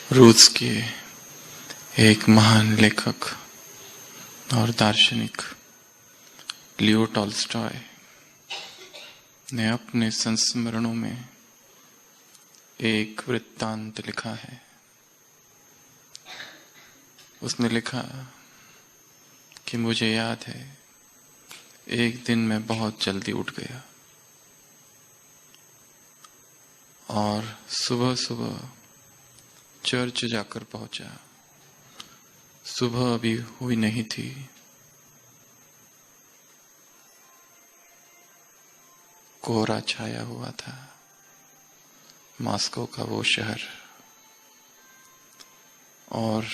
रूस के एक महान लेखक और दार्शनिक लियो टॉल्स्टॉय ने अपने संस्मरणों में एक वृत्तांत लिखा है। उसने लिखा कि मुझे याद है, एक दिन मैं बहुत जल्दी उठ गया और सुबह सुबह चर्च जाकर पहुंचा। सुबह अभी हुई नहीं थी। कोहरा छाया हुआ था। मॉस्को का वो शहर। और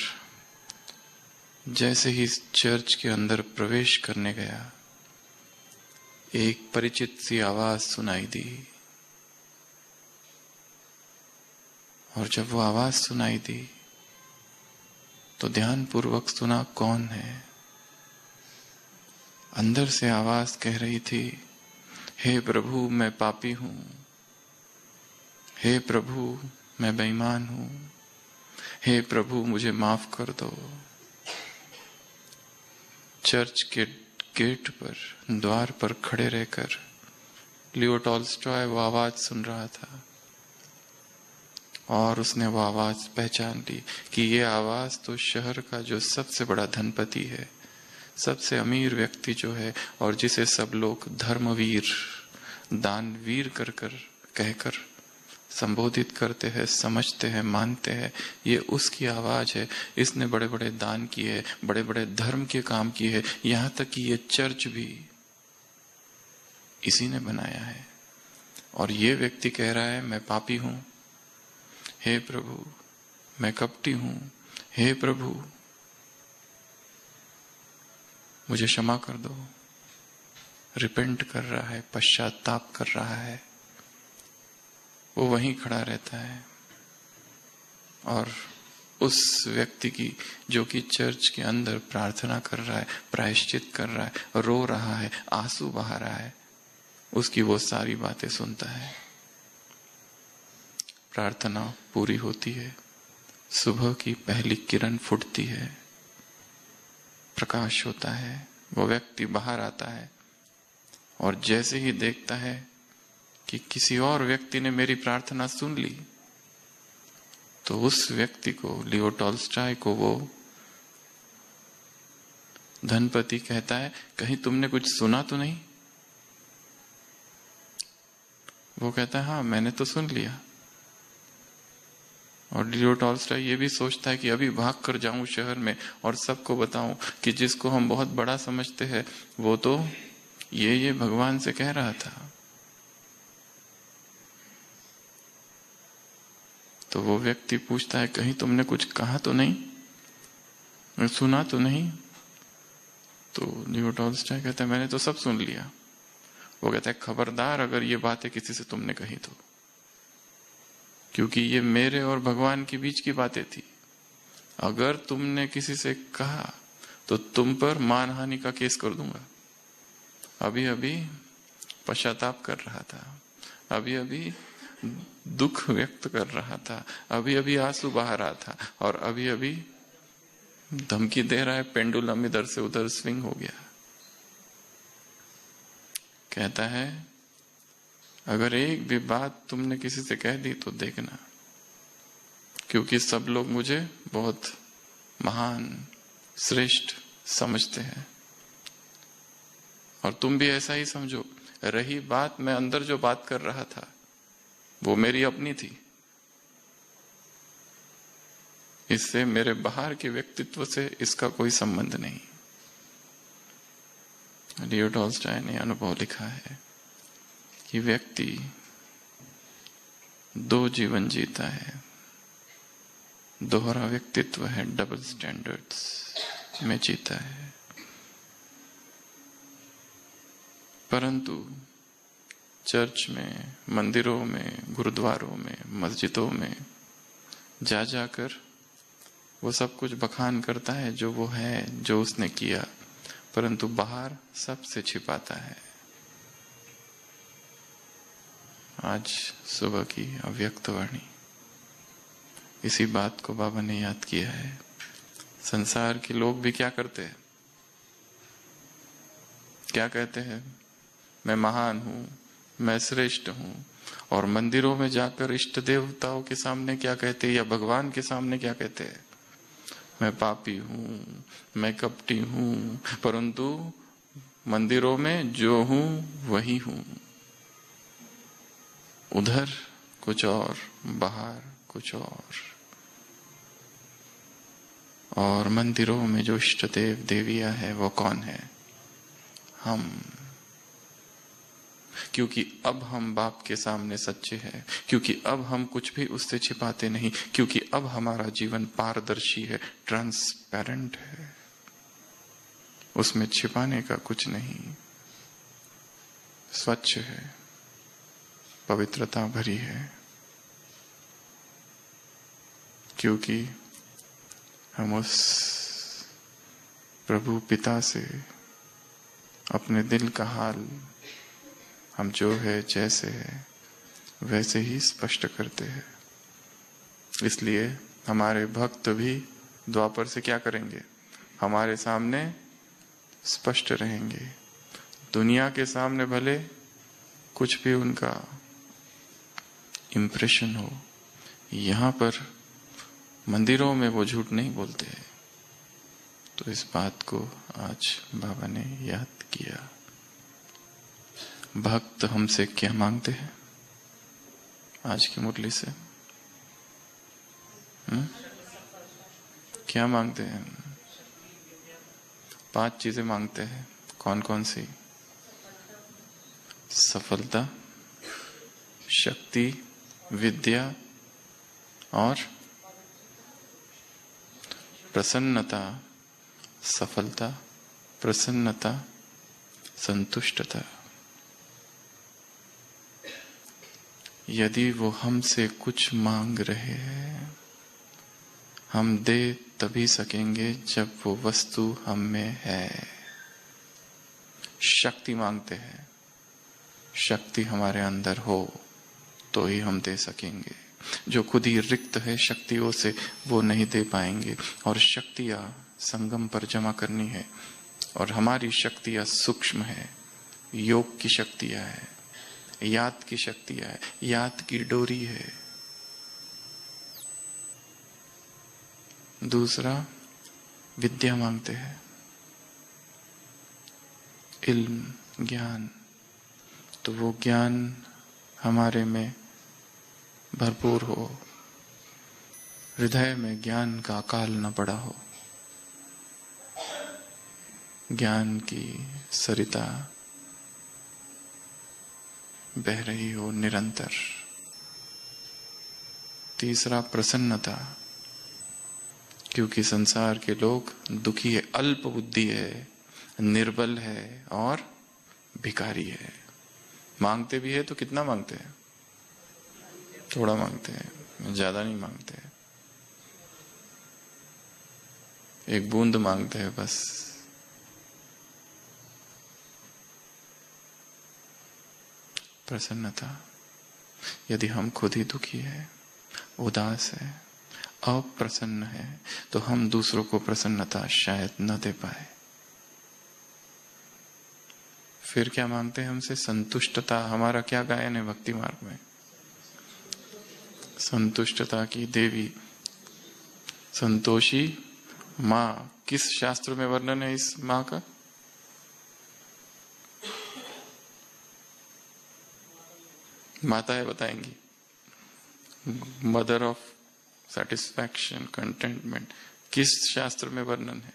जैसे ही चर्च के अंदर प्रवेश करने गया, एक परिचित सी आवाज सुनाई दी। और जब वो आवाज सुनाई दी तो ध्यानपूर्वक सुना कौन है। अंदर से आवाज कह रही थी, हे प्रभु मैं पापी हूं, हे प्रभु मैं बेईमान हूं, हे प्रभु मुझे माफ कर दो। चर्च के गेट पर, द्वार पर खड़े रहकर लियो टॉल्स्टॉय वो आवाज सुन रहा था और उसने वो आवाज पहचान ली कि ये आवाज तो शहर का जो सबसे बड़ा धनपति है, सबसे अमीर व्यक्ति जो है और जिसे सब लोग धर्मवीर, दानवीर कहकर संबोधित करते हैं, समझते हैं, मानते हैं, ये उसकी आवाज है। इसने बड़े बड़े दान किए, बड़े बड़े धर्म के काम किए हैं, यहां तक कि ये चर्च भी इसी ने बनाया है। और ये व्यक्ति कह रहा है, मैं पापी हूं, हे प्रभु मैं कपटी हूं, हे प्रभु मुझे क्षमा कर दो। रिपेंट कर रहा है, पश्चाताप कर रहा है। वो वहीं खड़ा रहता है और उस व्यक्ति की, जो कि चर्च के अंदर प्रार्थना कर रहा है, प्रायश्चित कर रहा है, रो रहा है, आंसू बहा रहा है, उसकी वो सारी बातें सुनता है। प्रार्थना पूरी होती है, सुबह की पहली किरण फूटती है, प्रकाश होता है, वो व्यक्ति बाहर आता है और जैसे ही देखता है कि किसी और व्यक्ति ने मेरी प्रार्थना सुन ली, तो उस व्यक्ति को, लियो टॉल्स्टॉय को, वो धनपति कहता है, कहीं तुमने कुछ सुना तो नहीं? वो कहता है, हाँ मैंने तो सुन लिया। और लियो टॉल्स्टॉय ये भी सोचता है कि अभी भाग कर जाऊं शहर में और सबको बताऊं कि जिसको हम बहुत बड़ा समझते हैं वो तो ये भगवान से कह रहा था। तो वो व्यक्ति पूछता है, कहीं तुमने कुछ कहा तो नहीं, सुना तो नहीं? तो लियो टॉल्स्टॉय कहता है, मैंने तो सब सुन लिया। वो कहता है, खबरदार अगर ये बातें किसी से तुमने कही तो, क्योंकि ये मेरे और भगवान के बीच की बातें थी। अगर तुमने किसी से कहा तो तुम पर मानहानि का केस कर दूंगा। अभी अभी पश्चाताप कर रहा था, अभी अभी दुख व्यक्त कर रहा था, अभी अभी आंसू बहा रहा था और अभी अभी धमकी दे रहा है, पेंडुलम इधर से उधर स्विंग हो गया। कहता है, अगर एक भी बात तुमने किसी से कह दी तो देखना, क्योंकि सब लोग मुझे बहुत महान, श्रेष्ठ समझते हैं और तुम भी ऐसा ही समझो। रही बात, मैं अंदर जो बात कर रहा था वो मेरी अपनी थी, इससे मेरे बाहर के व्यक्तित्व से इसका कोई संबंध नहीं। लियो टॉल्स्टॉय ने अनुभव लिखा है कि व्यक्ति दो जीवन जीता है, दोहरा व्यक्तित्व है, डबल स्टैंडर्ड्स में जीता है। परंतु चर्च में, मंदिरों में, गुरुद्वारों में, मस्जिदों में जा जाकर वो सब कुछ बखान करता है जो वो है, जो उसने किया, परंतु बाहर सबसे छिपाता है। आज सुबह की अव्यक्त वाणी। इसी बात को बाबा ने याद किया है। संसार के लोग भी क्या करते हैं, क्या कहते हैं, मैं महान हूं, मैं श्रेष्ठ हूं, और मंदिरों में जाकर इष्ट देवताओं के सामने क्या कहते हैं, या भगवान के सामने क्या कहते हैं, मैं पापी हूं, मैं कपटी हूं, परंतु मंदिरों में जो हूं वही हूं, उधर कुछ और, बाहर कुछ और मंदिरों में जो इष्ट देव देवियां है वो कौन है, हम। क्योंकि अब हम बाप के सामने सच्चे हैं, क्योंकि अब हम कुछ भी उससे छिपाते नहीं, क्योंकि अब हमारा जीवन पारदर्शी है, ट्रांसपेरेंट है, उसमें छिपाने का कुछ नहीं, स्वच्छ है, पवित्रता भरी है। क्योंकि हम उस प्रभु पिता से अपने दिल का हाल, हम जो है जैसे है वैसे ही स्पष्ट करते हैं। इसलिए हमारे भक्त भी द्वापर से क्या करेंगे, हमारे सामने स्पष्ट रहेंगे। दुनिया के सामने भले कुछ भी उनका इम्प्रेशन हो, यहाँ पर मंदिरों में वो झूठ नहीं बोलते हैं। तो इस बात को आज बाबा ने याद किया। भक्त हमसे क्या मांगते हैं आज की मुरली से? क्या मांगते हैं? 5 चीजें मांगते हैं। कौन कौन सी? सफलता, शक्ति, विद्या और प्रसन्नता। सफलता, प्रसन्नता, संतुष्टता। यदि वो हमसे कुछ मांग रहे हैं, हम दे तभी सकेंगे जब वो वस्तु हम में है। शक्ति मांगते हैं, शक्ति हमारे अंदर हो तो ही हम दे सकेंगे। जो खुद ही रिक्त है शक्तियों से, वो नहीं दे पाएंगे। और शक्तियां संगम पर जमा करनी है, और हमारी शक्तियां सूक्ष्म है, योग की शक्तियां है, याद की शक्तियां है, याद की डोरी है। दूसरा, विद्या मांगते हैं, इल्म, ज्ञान। तो वो ज्ञान हमारे में भरपूर हो, हृदय में ज्ञान का अकाल न पड़ा हो, ज्ञान की सरिता बह रही हो निरंतर। तीसरा, प्रसन्नता। क्योंकि संसार के लोग दुखी है, अल्प बुद्धि है, निर्बल है और भिखारी है। मांगते भी है तो कितना मांगते हैं? थोड़ा मांगते हैं, ज्यादा नहीं मांगते हैं। एक बूंद मांगते हैं बस। प्रसन्नता। यदि हम खुद ही दुखी है, उदास है, अप्रसन्न है, तो हम दूसरों को प्रसन्नता शायद न दे पाए। फिर क्या मांगते हैं हमसे? संतुष्टता। हमारा क्या गायन है भक्ति मार्ग में? संतुष्टता की देवी, संतोषी माँ। किस शास्त्र में वर्णन है इस माँ का? माताएं बताएंगी। Mother of satisfaction, contentment. किस शास्त्र में वर्णन है?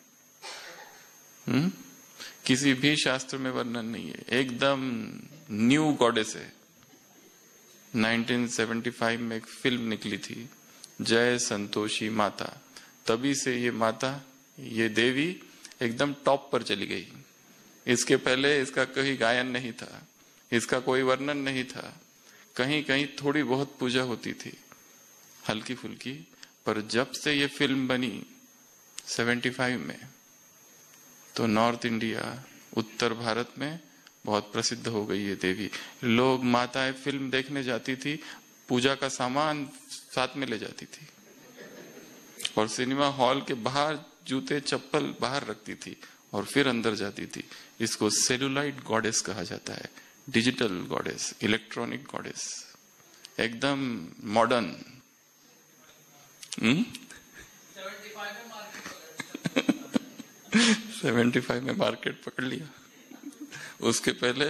किसी भी शास्त्र में वर्णन नहीं है। एकदम न्यू गॉडेस है। 1975 में एक फिल्म निकली थी, जय संतोषी माता। तभी से ये माता, ये देवी एकदम टॉप पर चली गई। इसके पहले इसका कोई गायन नहीं था, इसका कोई वर्णन नहीं था। कहीं कहीं थोड़ी बहुत पूजा होती थी, हल्की फुल्की। पर जब से ये फिल्म बनी 75 में, तो नॉर्थ इंडिया, उत्तर भारत में बहुत प्रसिद्ध हो गई ये देवी। लोग, माताएं फिल्म देखने जाती थी, पूजा का सामान साथ में ले जाती थी। और सिनेमा हॉल के बाहर जूते चप्पल बाहर रखती थी और फिर अंदर जाती थी। इसको सेलुलाइट गॉडेस कहा जाता है, डिजिटल गॉडेस, इलेक्ट्रॉनिक गॉडेस, एकदम मॉडर्न। 75 में मार्केट पकड़ लिया। उसके पहले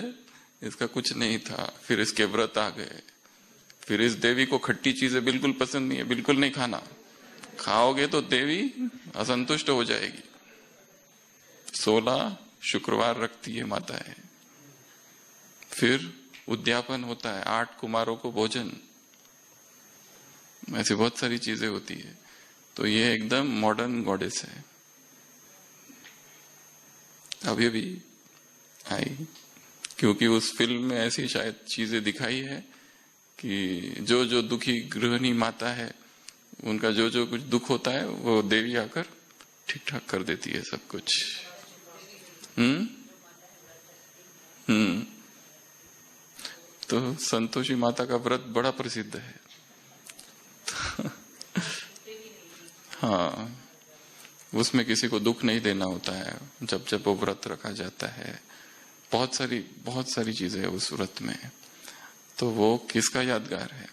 इसका कुछ नहीं था, फिर इसके व्रत आ गए। फिर इस देवी को खट्टी चीजें बिल्कुल पसंद नहीं है, बिल्कुल नहीं खाना, खाओगे तो देवी असंतुष्ट हो जाएगी। 16 शुक्रवार रखती है माता है। फिर उद्यापन होता है, 8 कुमारों को भोजन, ऐसी बहुत सारी चीजें होती है। तो ये एकदम मॉडर्न गॉडेस है। अभी भी आई, क्योंकि उस फिल्म में ऐसी शायद चीजें दिखाई है कि जो जो दुखी गृहिणी माता है, उनका जो जो कुछ दुख होता है वो देवी आकर ठीक ठाक कर देती है सब कुछ। तो संतोषी माता का व्रत बड़ा प्रसिद्ध है। हाँ, उसमें किसी को दुख नहीं देना होता है जब जब वो व्रत रखा जाता है। बहुत सारी चीजें है उस व्रत में। तो वो किसका यादगार है?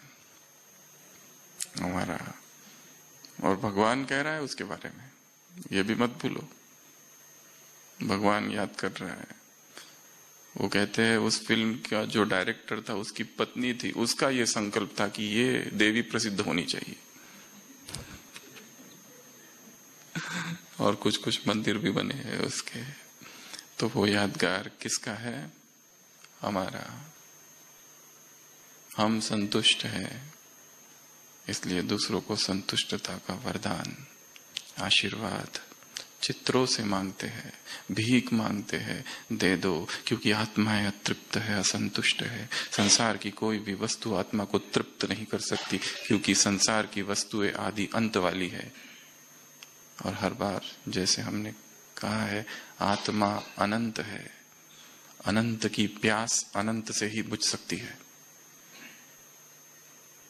हमारा। और भगवान कह रहा है उसके बारे में, ये भी मत भूलो, भगवान याद कर रहा है। वो कहते हैं उस फिल्म का जो डायरेक्टर था, उसकी पत्नी थी, उसका ये संकल्प था कि ये देवी प्रसिद्ध होनी चाहिए। और कुछ कुछ मंदिर भी बने हैं उसके। तो वो यादगार किसका है? हमारा। हम संतुष्ट हैं, इसलिए दूसरों को संतुष्टता का वरदान, आशीर्वाद चित्रों से मांगते हैं, भीख मांगते हैं, दे दो, क्योंकि आत्माएं अतृप्त है, असंतुष्ट है। संसार की कोई भी वस्तु आत्मा को तृप्त नहीं कर सकती, क्योंकि संसार की वस्तुएं आदि अंत वाली है। और हर बार जैसे हमने कहा है, आत्मा अनंत है। अनंत की प्यास अनंत से ही बुझ सकती है।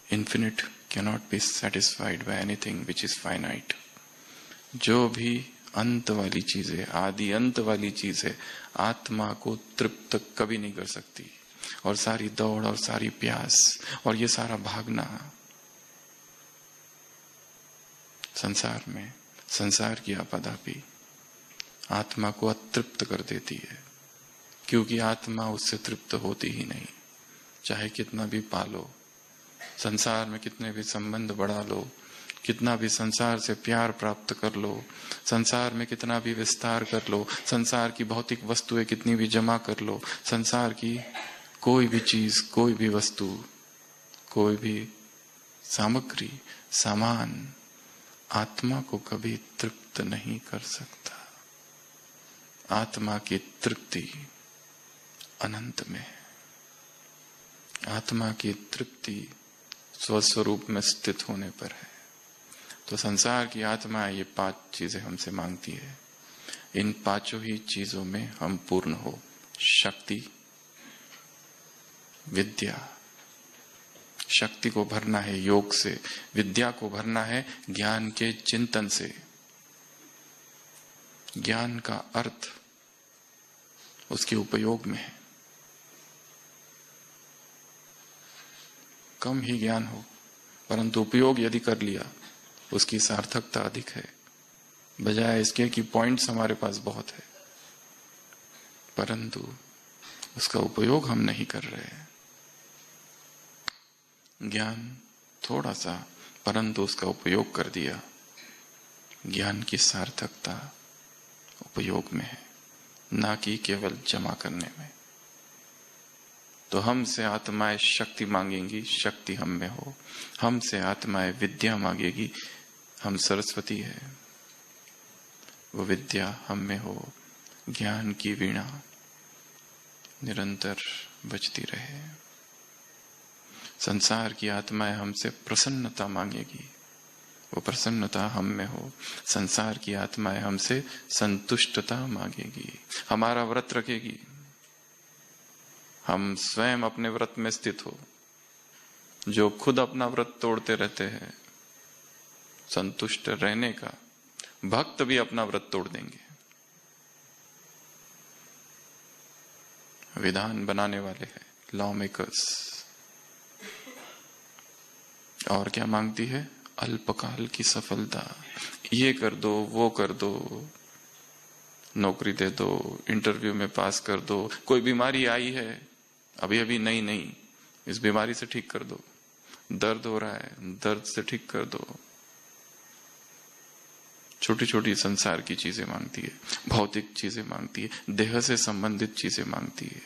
Infinite cannot be satisfied by anything which is finite. जो भी अंत वाली चीजें, आदि अंत वाली चीजें आत्मा को तृप्त कभी नहीं कर सकती। और सारी दौड़ और सारी प्यास और ये सारा भागना संसार में, संसार की आपाधापी आत्मा को अतृप्त कर देती है, क्योंकि आत्मा उससे तृप्त होती ही नहीं। चाहे कितना भी पालो, संसार में कितने भी संबंध बढ़ा लो, कितना भी संसार से प्यार प्राप्त कर लो, संसार में कितना भी विस्तार कर लो, संसार की भौतिक वस्तुएं कितनी भी जमा कर लो, संसार की कोई भी चीज, कोई भी वस्तु, कोई भी सामग्री, सामान आत्मा को कभी तृप्त नहीं कर सकता। आत्मा की तृप्ति अनंत में है। आत्मा की तृप्ति स्वस्वरूप में स्थित होने पर है। तो संसार की आत्मा ये 5 चीजें हमसे मांगती है। इन 5 ही चीजों में हम पूर्ण हो। शक्ति, विद्या, शक्ति को भरना है योग से, विद्या को भरना है ज्ञान के चिंतन से। ज्ञान का अर्थ उसके उपयोग में है। कम ही ज्ञान हो, परंतु उपयोग यदि कर लिया, उसकी सार्थकता अधिक है। बजाय इसके कि पॉइंट्स हमारे पास बहुत है, परंतु उसका उपयोग हम नहीं कर रहे हैं। ज्ञान थोड़ा सा, परंतु उसका उपयोग कर दिया। ज्ञान की सार्थकता उपयोग में है, ना कि केवल जमा करने में। तो हमसे आत्माएं शक्ति मांगेंगी, शक्ति हम में हो। हमसे आत्माएं विद्या मांगेगी, हम सरस्वती है, वो विद्या हम में हो। ज्ञान की वीणा निरंतर बजती रहे। संसार की आत्माएं हमसे प्रसन्नता मांगेगी, वो प्रसन्नता हम में हो। संसार की आत्माएं हमसे संतुष्टता मांगेगी, हमारा व्रत रखेगी, हम स्वयं अपने व्रत में स्थित हो। जो खुद अपना व्रत तोड़ते रहते हैं, संतुष्ट रहने का। भक्त भी अपना व्रत तोड़ देंगे। विधान बनाने वाले हैं लॉ मेकर्स। और क्या मांगती है? अल्पकाल की सफलता। ये कर दो, वो कर दो, नौकरी दे दो, इंटरव्यू में पास कर दो, कोई बीमारी आई है अभी अभी, नहीं, इस बीमारी से ठीक कर दो, दर्द हो रहा है, दर्द से ठीक कर दो। छोटी छोटी संसार की चीजें मांगती है, भौतिक चीजें मांगती है, देह से संबंधित चीजें मांगती है।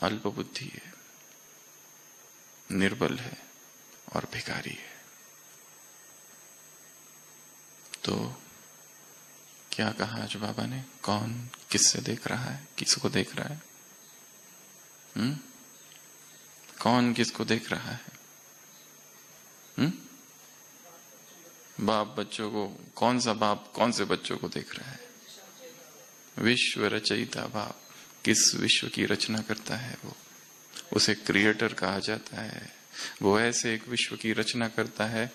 अल्प बुद्धि है, निर्बल है और भिखारी है। तो क्या कहा आज बाबा ने? कौन किससे देख रहा है? किसको देख रहा है? कौन किसको देख रहा है? बाप बच्चों को। कौन सा बाप कौन से बच्चों को देख रहा है? विश्व रचयिता बाप किस विश्व की रचना करता है वो, उसे क्रिएटर कहा जाता है। वो ऐसे एक विश्व की रचना करता है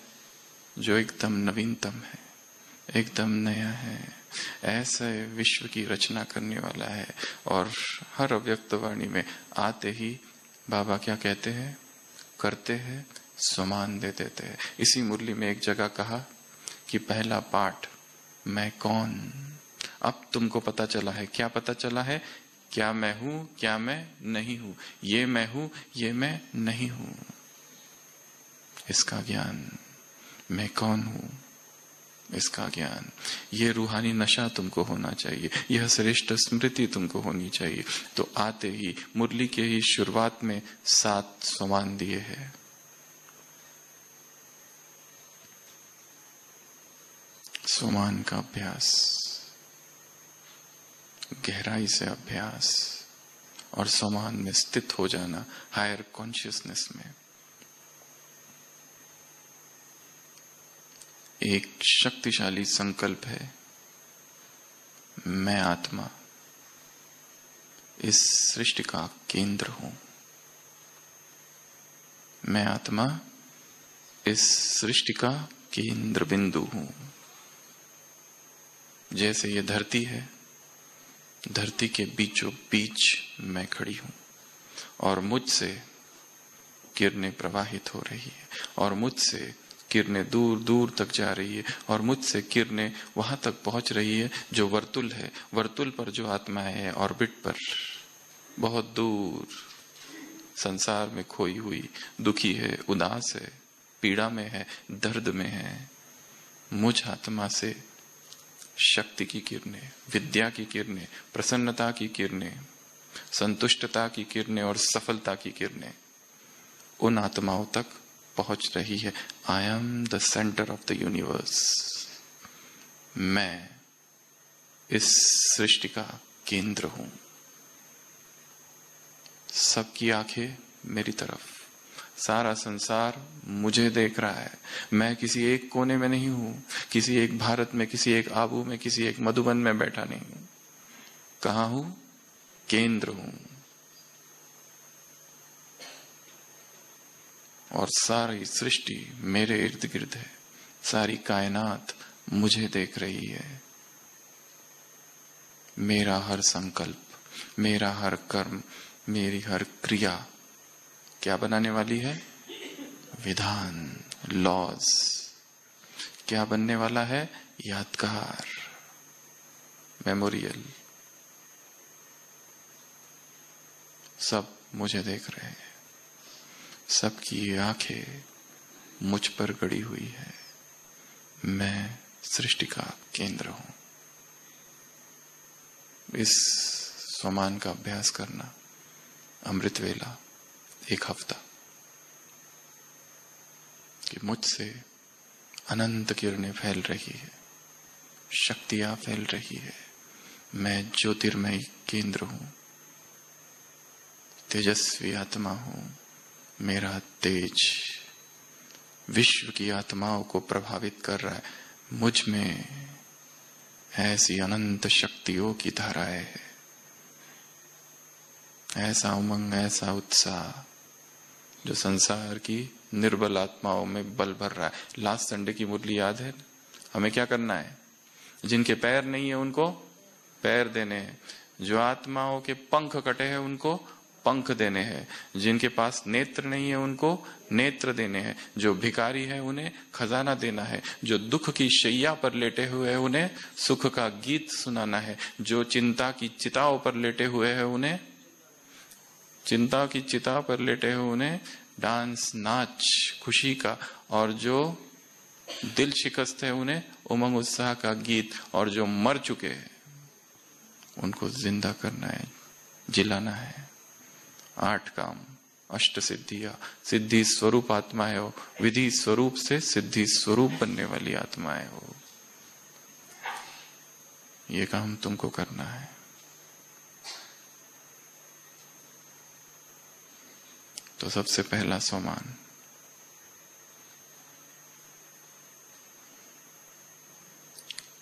जो एकदम नवीनतम है, एकदम नया है। ऐसे विश्व की रचना करने वाला है। और हर अव्यक्त वाणी में आते ही बाबा क्या कहते हैं? करते हैं, समान दे देते हैं। इसी मुरली में एक जगह कहा कि पहला पाठ, मैं कौन। अब तुमको पता चला है। क्या पता चला है? क्या मैं हूं, क्या मैं नहीं हूं। ये मैं हूं, ये मैं नहीं हूं। इसका ज्ञान, मैं कौन हूं, इसका ज्ञान, ये रूहानी नशा तुमको होना चाहिए, यह श्रेष्ठ स्मृति तुमको होनी चाहिए। तो आते ही मुरली के ही शुरुआत में 7 सोमान दिए हैं। सोमान का अभ्यास, गहराई से अभ्यास और सोमान में स्थित हो जाना, हायर कॉन्शियसनेस में। एक शक्तिशाली संकल्प है, मैं आत्मा इस सृष्टि का केंद्र हूं। मैं आत्मा इस सृष्टि का केंद्र बिंदु हूं। जैसे ये धरती है, धरती के बीचों बीच मैं खड़ी हूं और मुझसे किरणें प्रवाहित हो रही है और मुझसे किरणें दूर दूर तक जा रही है और मुझसे किरणें वहां तक पहुंच रही है जो वर्तुल है। वर्तुल पर जो आत्माएं है, ऑर्बिट पर, बहुत दूर संसार में खोई हुई, दुखी है, उदास है, पीड़ा में है, दर्द में है। मुझ आत्मा से शक्ति की किरणें, विद्या की किरणें, प्रसन्नता की किरणें, संतुष्टता की किरणें और सफलता की किरणें उन आत्माओं तक पहुंच रही है। I am the centre of the universe. मैं इस सृष्टि का केंद्र हूं। सबकी आंखें मेरी तरफ, सारा संसार मुझे देख रहा है। मैं किसी एक कोने में नहीं हूं, किसी एक भारत में, किसी एक आबू में, किसी एक मधुबन में बैठा नहीं हूं। कहां हूं? केंद्र हूं। और सारी सृष्टि मेरे इर्द गिर्द है, सारी कायनात मुझे देख रही है। मेरा हर संकल्प, मेरा हर कर्म, मेरी हर क्रिया क्या बनाने वाली है? विधान, लॉज। क्या बनने वाला है? यादगार, मेमोरियल। सब मुझे देख रहे हैं, सबकी आंखें मुझ पर गड़ी हुई है। मैं सृष्टि का केंद्र हूं। इस स्वमान का अभ्यास करना, अमृत वेला, 1 हफ्ता, कि मुझसे अनंत किरणें फैल रही है, शक्तियां फैल रही है। मैं ज्योतिर्मय केंद्र हूं, तेजस्वी आत्मा हूं। मेरा तेज विश्व की आत्माओं को प्रभावित कर रहा है। मुझ में ऐसी अनंत शक्तियों की धाराएं है, ऐसा उमंग, ऐसा उत्साह जो संसार की निर्बल आत्माओं में बल भर रहा है। लास्ट संडे की मुरली याद है? हमें क्या करना है? जिनके पैर नहीं है उनको पैर देने हैं, जो आत्माओं के पंख कटे हैं उनको पंख देने हैं, जिनके पास नेत्र नहीं है उनको नेत्र देने हैं, जो भिखारी है उन्हें खजाना देना है, जो दुख की शैया पर लेटे हुए हैं उन्हें सुख का गीत सुनाना है, जो चिंता की चिताओं पर लेटे हुए हैं उन्हें चिंता की चिता पर लेटे हुए उन्हें डांस नाच खुशी का, और जो दिल शिकस्त है उन्हें उमंग उत्साह का गीत, और जो मर चुके हैं उनको जिंदा करना है, जिलाना है। 8 काम, अष्ट सिद्धियां, सिद्धि स्वरूप आत्माएं हो, विधि स्वरूप से सिद्धि स्वरूप बनने वाली आत्माएं हो, ये काम तुमको करना है। तो सबसे पहला सोमान,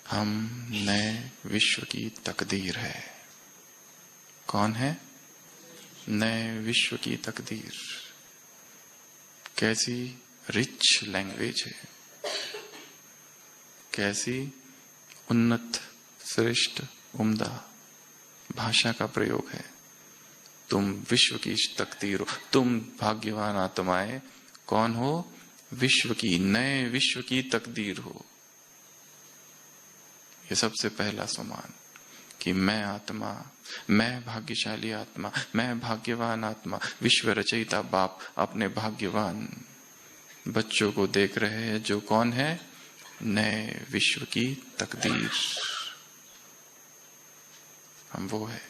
हम नए विश्व की तकदीर है। कौन है? नए विश्व की तकदीर। कैसी रिच लैंग्वेज है, कैसी उन्नत श्रेष्ठ उम्दा भाषा का प्रयोग है। तुम विश्व की तकदीर हो, तुम भाग्यवान आत्माएं कौन हो? विश्व की, नए विश्व की तकदीर हो। ये सबसे पहला सम्मान कि मैं आत्मा, मैं भाग्यशाली आत्मा, मैं भाग्यवान आत्मा। विश्व रचयिता बाप अपने भाग्यवान बच्चों को देख रहे हैं जो कौन है? नए विश्व की तकदीर। हम वो है,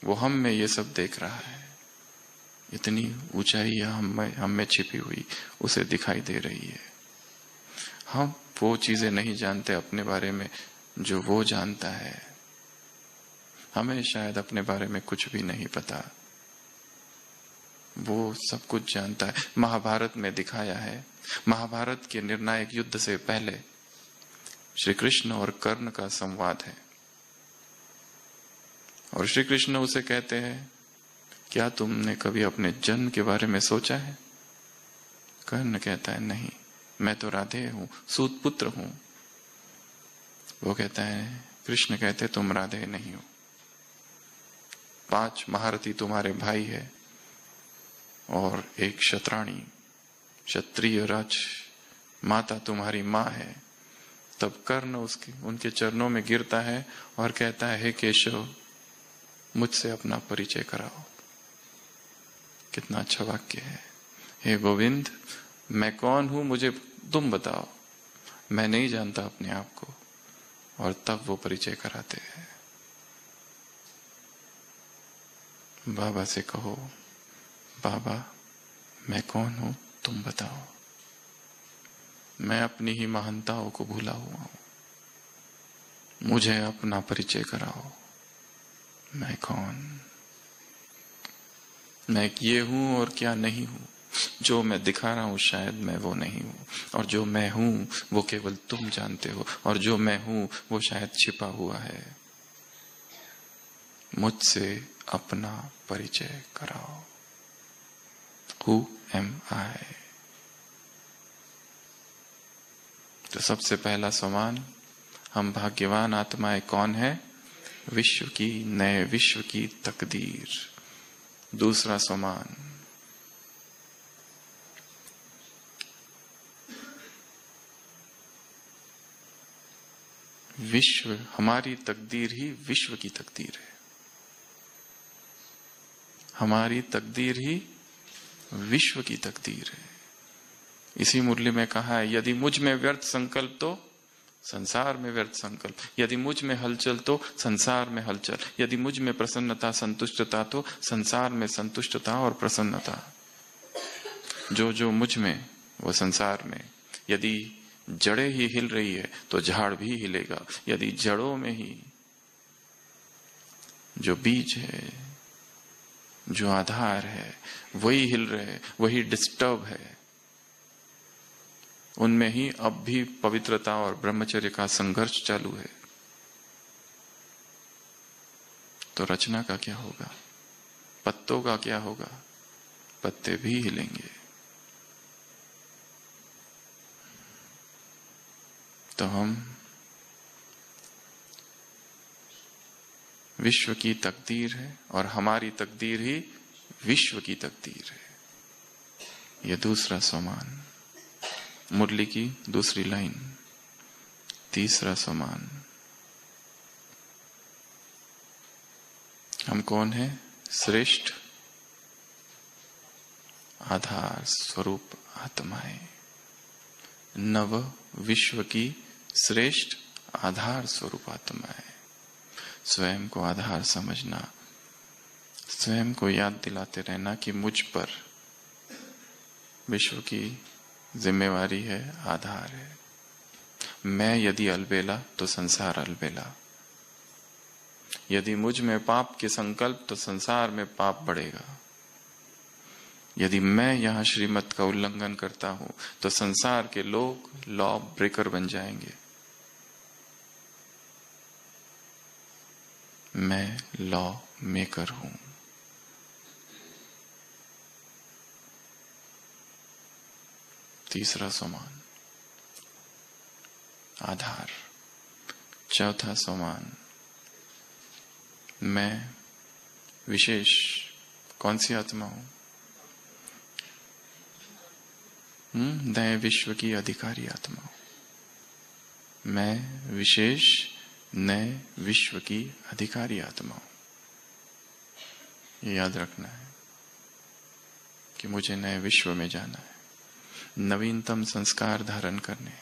वो हम में ये सब देख रहा है। इतनी ऊंचाई हम में छिपी हुई उसे दिखाई दे रही है। हम वो चीजें नहीं जानते अपने बारे में जो वो जानता है। हमें शायद अपने बारे में कुछ भी नहीं पता, वो सब कुछ जानता है। महाभारत में दिखाया है, महाभारत के निर्णायक युद्ध से पहले श्री कृष्ण और कर्ण का संवाद है, और श्री कृष्ण उसे कहते हैं, क्या तुमने कभी अपने जन्म के बारे में सोचा है? कर्ण कहता है, नहीं, मैं तो राधे हूं, सूत पुत्र हूं। वो कहता है, कृष्ण कहते तुम राधे नहीं हो। 5 महारथी तुम्हारे भाई है और एक क्षत्राणी क्षत्रिय राज माता तुम्हारी माँ है। तब कर्ण उनके चरणों में गिरता है और कहता है, हे केशव, मुझसे अपना परिचय कराओ। कितना अच्छा वाक्य है। हे गोविंद, मैं कौन हूं मुझे तुम बताओ, मैं नहीं जानता अपने आप को। और तब वो परिचय कराते हैं। बाबा से कहो, बाबा मैं कौन हूं तुम बताओ, मैं अपनी ही महानताओं को भूला हुआ हूं, मुझे अपना परिचय कराओ। मैं कौन, मैं ये हूं और क्या नहीं हूं। जो मैं दिखा रहा हूं शायद मैं वो नहीं हूं, और जो मैं हूं वो केवल तुम जानते हो, और जो मैं हूं वो शायद छिपा हुआ है। मुझसे अपना परिचय कराओ। Who am I? तो सबसे पहला सवाल, हम भाग्यवान आत्माएं कौन है? विश्व की, नए विश्व की तकदीर। दूसरा सवाल, विश्व, हमारी तकदीर ही विश्व की तकदीर है। हमारी तकदीर ही विश्व की तकदीर है। इसी मुरली में कहा है, यदि मुझ में व्यर्थ संकल्प तो संसार में व्यर्थ संकल्प, यदि मुझ में हलचल तो संसार में हलचल, यदि मुझ में प्रसन्नता संतुष्टता तो संसार में संतुष्टता और प्रसन्नता। जो जो मुझ में वो संसार में। यदि जड़ें ही हिल रही है तो झाड़ भी हिलेगा। यदि जड़ों में ही जो बीज है, जो आधार है, वही हिल रहे हैं, वही डिस्टर्ब है, उनमें ही अब भी पवित्रता और ब्रह्मचर्य का संघर्ष चालू है। तो रचना का क्या होगा? पत्तों का क्या होगा? पत्ते भी हिलेंगे। तो हम विश्व की तकदीर है और हमारी तकदीर ही विश्व की तकदीर है। यह दूसरा सोमान, मुरली की दूसरी लाइन, तीसरा सोमान। हम कौन है? श्रेष्ठ आधार स्वरूप आत्माएं। नव विश्व की श्रेष्ठ आधार स्वरूप आत्माएं। स्वयं को आधार समझना, स्वयं को याद दिलाते रहना कि मुझ पर विश्व की जिम्मेवारी है, आधार है। मैं यदि अलबेला तो संसार अलबेला। यदि मुझ में पाप के संकल्प तो संसार में पाप बढ़ेगा। यदि मैं यहां श्रीमत का उल्लंघन करता हूं तो संसार के लोग लॉ ब्रेकर बन जाएंगे। मैं लॉ मेकर हूं। तीसरा सोमान आधार। चौथा सोमान मैं विशेष कौन सी आत्मा हूं? नए विश्व की अधिकारी आत्मा हूं। मैं विशेष नए विश्व की अधिकारी आत्मा हूं। ये याद रखना है कि मुझे नए विश्व में जाना है, नवीनतम संस्कार धारण करने।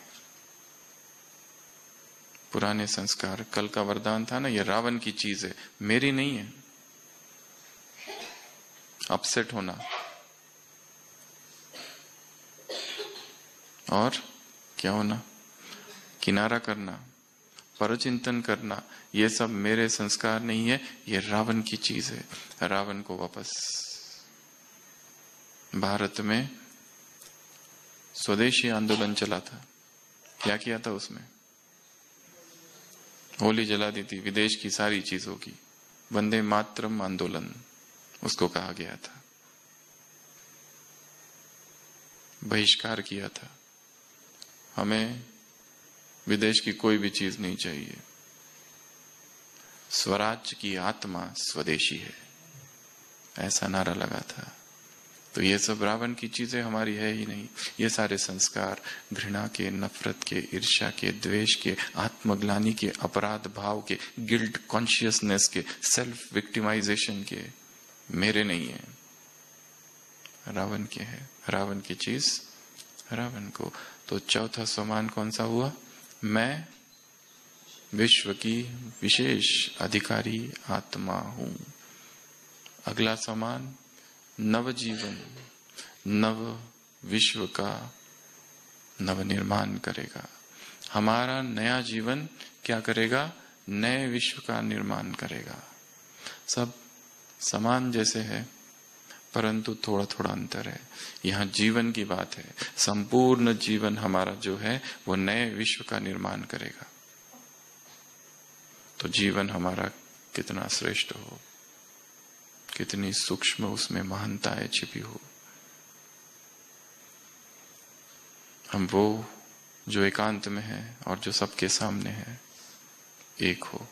पुराने संस्कार, कल का वरदान था ना, ये रावण की चीज है, मेरी नहीं है। अपसेट होना और क्या होना? किनारा करना, परचिंतन करना, ये सब मेरे संस्कार नहीं है, ये रावण की चीज है। रावण को वापस। भारत में स्वदेशी आंदोलन चला था। क्या किया था उसमें? होली जला दी थी विदेश की सारी चीजों की। वंदे मातरम आंदोलन उसको कहा गया था। बहिष्कार किया था। हमें विदेश की कोई भी चीज नहीं चाहिए। स्वराज की आत्मा स्वदेशी है, ऐसा नारा लगा था। तो ये सब रावण की चीजें हमारी है ही नहीं। ये सारे संस्कार घृणा के, नफरत के, ईर्ष्या के, द्वेष के, आत्मग्लानि के, अपराध भाव के, गिल्ट कॉन्शियसनेस के, सेल्फ विक्टिमाइजेशन के मेरे नहीं है, रावण के है। रावण की चीज रावण को। तो चौथा सोमान कौन सा हुआ? मैं विश्व की विशेष अधिकारी आत्मा हूं। अगला सोमान नव जीवन, नव विश्व का नव निर्माण करेगा। हमारा नया जीवन क्या करेगा? नए विश्व का निर्माण करेगा। सब समान जैसे है परंतु थोड़ा थोड़ा अंतर है। यहां जीवन की बात है। संपूर्ण जीवन हमारा जो है वो नए विश्व का निर्माण करेगा। तो जीवन हमारा कितना श्रेष्ठ हो, कितनी सूक्ष्म उसमें महानताएं छिपी हो। हम वो जो एकांत में है और जो सबके सामने है, एक हो।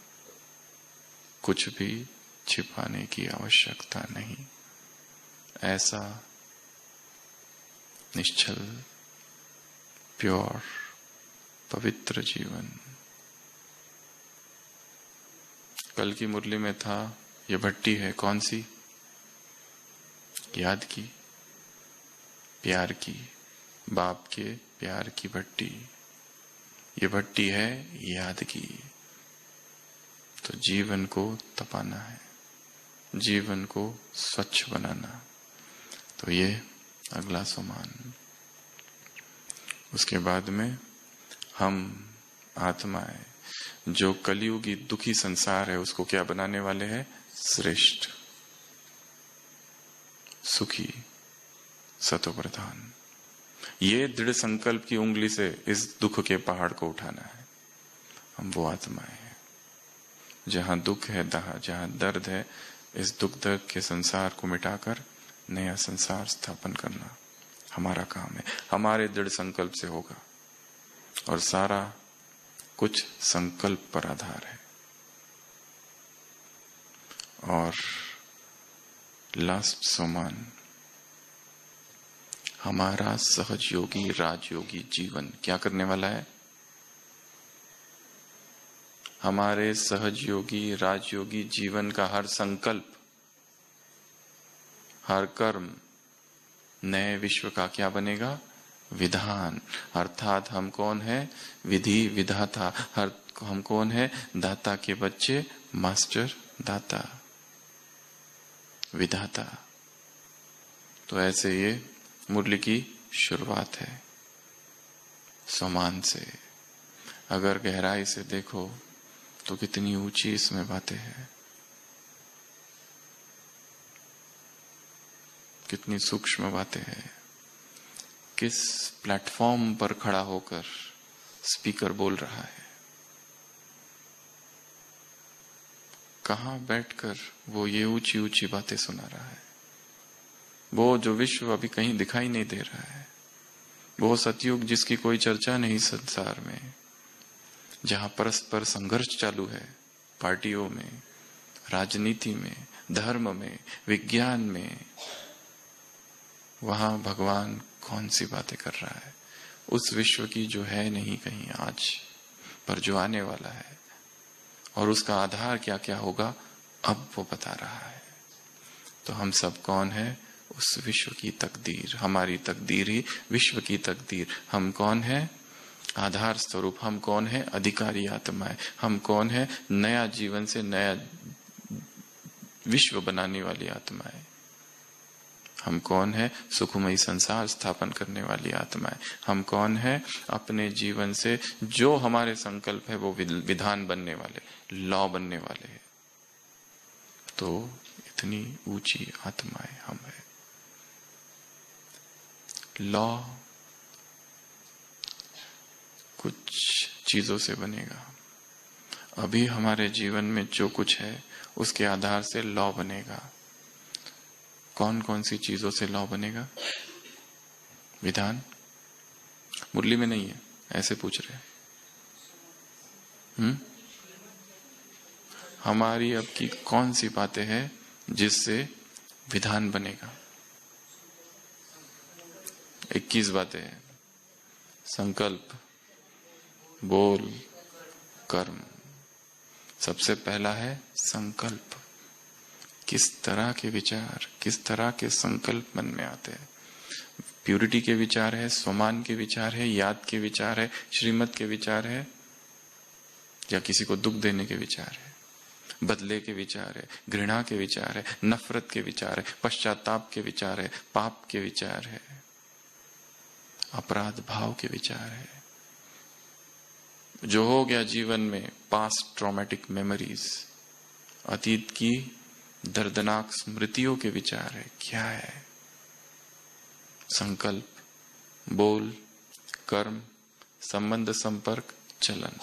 कुछ भी छिपाने की आवश्यकता नहीं। ऐसा निश्चल, प्योर, पवित्र जीवन। कल की मुरली में था, ये भट्टी है कौन सी? याद की, प्यार की, बाप के प्यार की भट्टी। ये भट्टी है याद की। तो जीवन को तपाना है, जीवन को स्वच्छ बनाना। तो ये अगला सोमान। उसके बाद में हम आत्माएं जो कलियुगी दुखी संसार है उसको क्या बनाने वाले हैं? श्रेष्ठ, सुखी, सतोप्रधान। ये दृढ़ संकल्प की उंगली से इस दुख के पहाड़ को उठाना है। हम वो आत्माएं हैं। जहां दुख है, जहां दर्द है, इस दुख दर्द के संसार को मिटाकर नया संसार स्थापन करना हमारा काम है। हमारे दृढ़ संकल्प से होगा और सारा कुछ संकल्प पर आधार है। और लास्ट सोमान, हमारा सहजयोगी राजयोगी जीवन क्या करने वाला है? हमारे सहजयोगी राजयोगी जीवन का हर संकल्प, हर कर्म नए विश्व का क्या बनेगा? विधान। अर्थात हम कौन है? विधि विधाता। हम कौन है? दाता के बच्चे, मास्टर दाता, विधाता। तो ऐसे ये मुरली की शुरुआत है सोमान से। अगर गहराई से देखो तो कितनी ऊंची इसमें बातें हैं, कितनी सूक्ष्म बातें हैं। किस प्लेटफॉर्म पर खड़ा होकर स्पीकर बोल रहा है, कहां बैठकर वो ये ऊंची ऊंची बातें सुना रहा है। वो जो विश्व अभी कहीं दिखाई नहीं दे रहा है, वो सतयुग जिसकी कोई चर्चा नहीं संसार में, जहां परस्पर संघर्ष चालू है, पार्टियों में, राजनीति में, धर्म में, विज्ञान में, वहां भगवान कौन सी बातें कर रहा है? उस विश्व की जो है नहीं कहीं आज, पर जो आने वाला है, और उसका आधार क्या क्या होगा अब वो बता रहा है। तो हम सब कौन है? उस विश्व की तकदीर। हमारी तकदीर ही विश्व की तकदीर। हम कौन है? आधार स्वरूप। हम कौन है? अधिकारी आत्माएं। हम कौन है? नया जीवन से नया विश्व बनाने वाली आत्माएं। हम कौन है? सुखमयी संसार स्थापन करने वाली आत्माएं। हम कौन है? अपने जीवन से जो हमारे संकल्प है वो विधान बनने वाले, लॉ बनने वाले हैं। तो इतनी ऊंची आत्माएं हम है। लॉ कुछ चीजों से बनेगा। अभी हमारे जीवन में जो कुछ है उसके आधार से लॉ बनेगा। कौन कौन सी चीजों से लॉ बनेगा? विधान मुरली में नहीं है, ऐसे पूछ रहे। हमारी अब की कौन सी बातें हैं जिससे विधान बनेगा? 21 बातें हैं। संकल्प, बोल, कर्म। सबसे पहला है संकल्प। किस तरह के विचार, किस तरह के संकल्प मन में आते हैं? प्यूरिटी के विचार है, स्वमान के विचार है, याद के विचार है, श्रीमत के विचार है, या किसी को दुख देने के विचार है, बदले के विचार है, घृणा के विचार है, नफरत के विचार है, पश्चाताप के विचार है, पाप के विचार है, अपराध भाव के विचार है, जो हो गया जीवन में, पास्ट ट्रॉमेटिक मेमोरीज, अतीत की दर्दनाक स्मृतियों के विचार है। क्या है? संकल्प, बोल, कर्म, संबंध, संपर्क, चलन।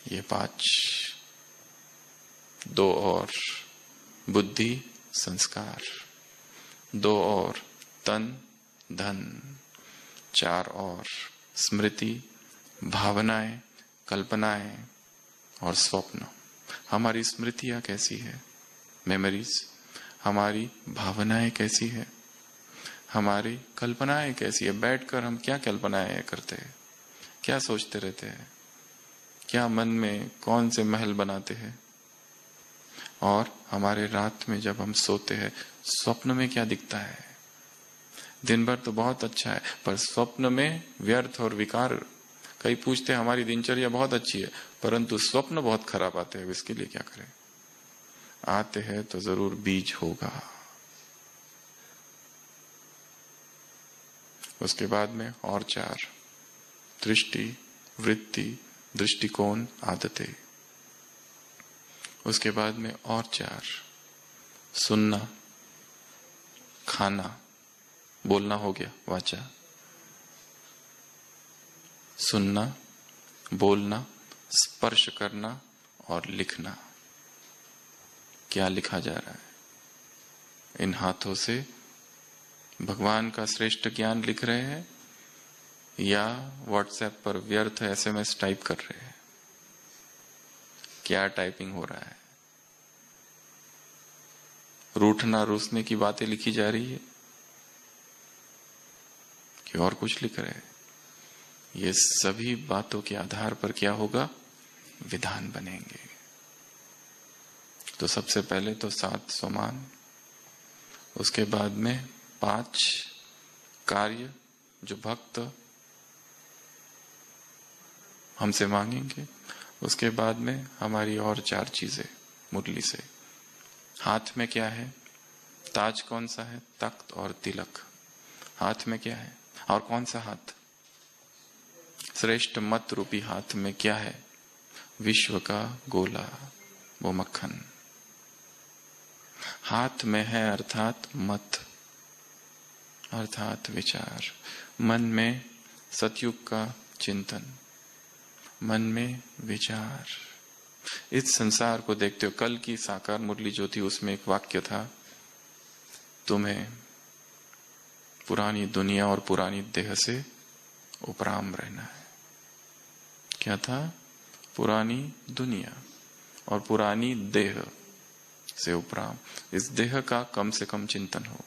ये 5। 2 और बुद्धि, संस्कार। 2 और तन, धन। 4 और स्मृति, भावनाएं, कल्पनाएं और स्वप्न। हमारी स्मृतियां कैसी है? मेमोरीज। हमारी भावनाएं कैसी है? हमारी कल्पनाएं कैसी है? बैठकर हम क्या कल्पनाएं करते हैं? क्या सोचते रहते हैं? क्या मन में कौन से महल बनाते हैं? और हमारे रात में जब हम सोते हैं, स्वप्न में क्या दिखता है? दिन भर तो बहुत अच्छा है, पर स्वप्न में व्यर्थ और विकार। कई पूछते हैं हमारी दिनचर्या बहुत अच्छी है, परंतु स्वप्न बहुत खराब आते हैं, इसके लिए क्या करें? आते हैं तो जरूर बीज होगा। उसके बाद में और 4, दृष्टि, वृत्ति, दृष्टिकोण, आदतें। उसके बाद में और 4, सुनना, खाना, बोलना हो गया, वाचा। सुनना, बोलना, स्पर्श करना और लिखना। क्या लिखा जा रहा है? इन हाथों से भगवान का श्रेष्ठ ज्ञान लिख रहे हैं या व्हाट्सएप पर व्यर्थ एसएमएस टाइप कर रहे हैं? क्या टाइपिंग हो रहा है? रूठना रूसने की बातें लिखी जा रही है कि और कुछ लिख रहे हैं? ये सभी बातों के आधार पर क्या होगा? विधान बनेंगे। तो सबसे पहले तो 7 सोमान, उसके बाद में 5 कार्य जो भक्त हमसे मांगेंगे, उसके बाद में हमारी और 4 चीजें मुरली से। हाथ में क्या है? ताज कौन सा है? तख्त और तिलक। हाथ में क्या है? और कौन सा हाथ? श्रेष्ठ मत रूपी हाथ में क्या है? विश्व का गोला, वो मक्खन हाथ में है, अर्थात मत, अर्थात विचार। मन में सतयुग का चिंतन, मन में विचार। इस संसार को देखते हो। कल की साकार मुरली जो थी उसमें एक वाक्य था, तुम्हें पुरानी दुनिया और पुरानी देह से उपराम रहना है। क्या था? पुरानी दुनिया और पुरानी देह से उपराम। इस देह का कम से कम चिंतन हो।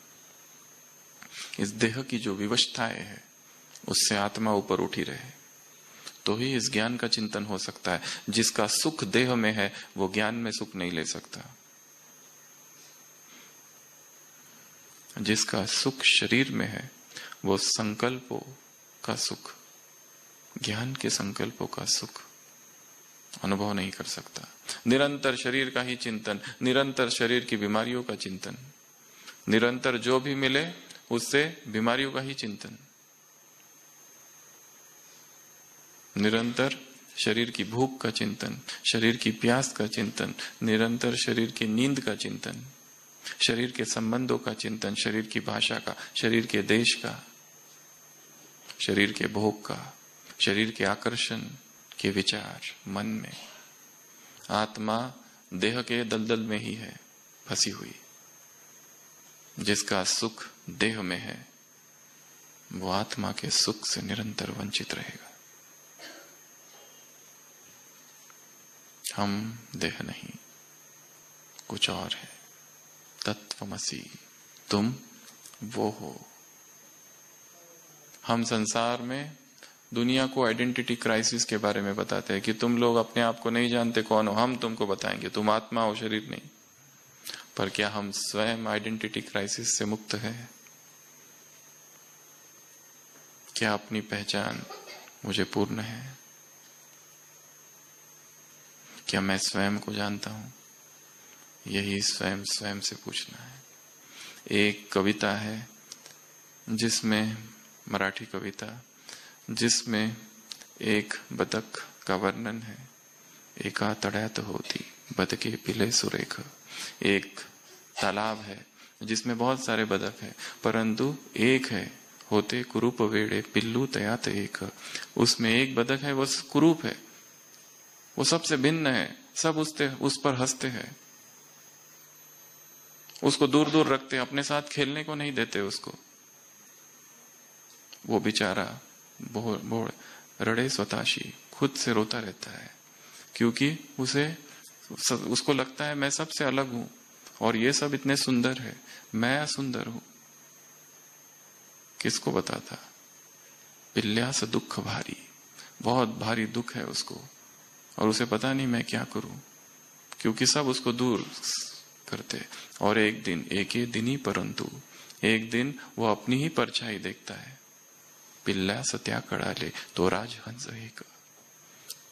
इस देह की जो विवशताएं है उससे आत्मा ऊपर उठी रहे, तो ही इस ज्ञान का चिंतन हो सकता है। जिसका सुख देह में है वो ज्ञान में सुख नहीं ले सकता। जिसका सुख शरीर में है वो संकल्पों का सुख, ज्ञान के संकल्पों का सुख अनुभव नहीं कर सकता। निरंतर शरीर का ही चिंतन, निरंतर शरीर की बीमारियों का चिंतन, निरंतर जो भी मिले उससे बीमारियों का ही चिंतन, निरंतर शरीर की भूख का चिंतन, शरीर की प्यास का चिंतन, निरंतर शरीर की नींद का चिंतन, शरीर के संबंधों का चिंतन, शरीर की भाषा का, शरीर के देश का, शरीर के भोग का, शरीर के आकर्षण के विचार मन में। आत्मा देह के दलदल में ही है फंसी हुई। जिसका सुख देह में है वो आत्मा के सुख से निरंतर वंचित रहेगा। हम देह नहीं, कुछ और है। तत्वमसि, तुम वो हो। हम संसार में दुनिया को आइडेंटिटी क्राइसिस के बारे में बताते हैं कि तुम लोग अपने आप को नहीं जानते कौन हो, हम तुमको बताएंगे, तुम आत्मा हो, शरीर नहीं। पर क्या हम स्वयं आइडेंटिटी क्राइसिस से मुक्त हैं? क्या अपनी पहचान मुझे पूर्ण है? क्या मैं स्वयं को जानता हूं? यही स्वयं स्वयं से पूछना है। एक कविता है जिसमें, मराठी कविता, जिसमें एक बतख का वर्णन है। एका तळ्यात होती बतके पिले सुरेख। एक तालाब है जिसमें बहुत सारे बतख है, परंतु एक है, होते कुरूप वेड़े पिल्लू तयात एक। उसमें एक बतख है, वो कुरूप है, वो सबसे भिन्न है। सब उस पर हंसते हैं, उसको दूर दूर रखते, अपने साथ खेलने को नहीं देते उसको। वो बेचारा बोड़ रड़े स्वताशी, खुद से रोता रहता है, क्योंकि उसको लगता है मैं सबसे अलग हूं और ये सब इतने सुंदर है, मैं असुंदर हूं। किसको बताता? पिल्यास दुख भारी, बहुत भारी दुख है उसको, और उसे पता नहीं मैं क्या करूं, क्योंकि सब उसको दूर करते। और एक दिन ही, परंतु एक दिन वो अपनी ही परछाई देखता है। पिल्ला सत्या कड़ाले तो राजहंस एक।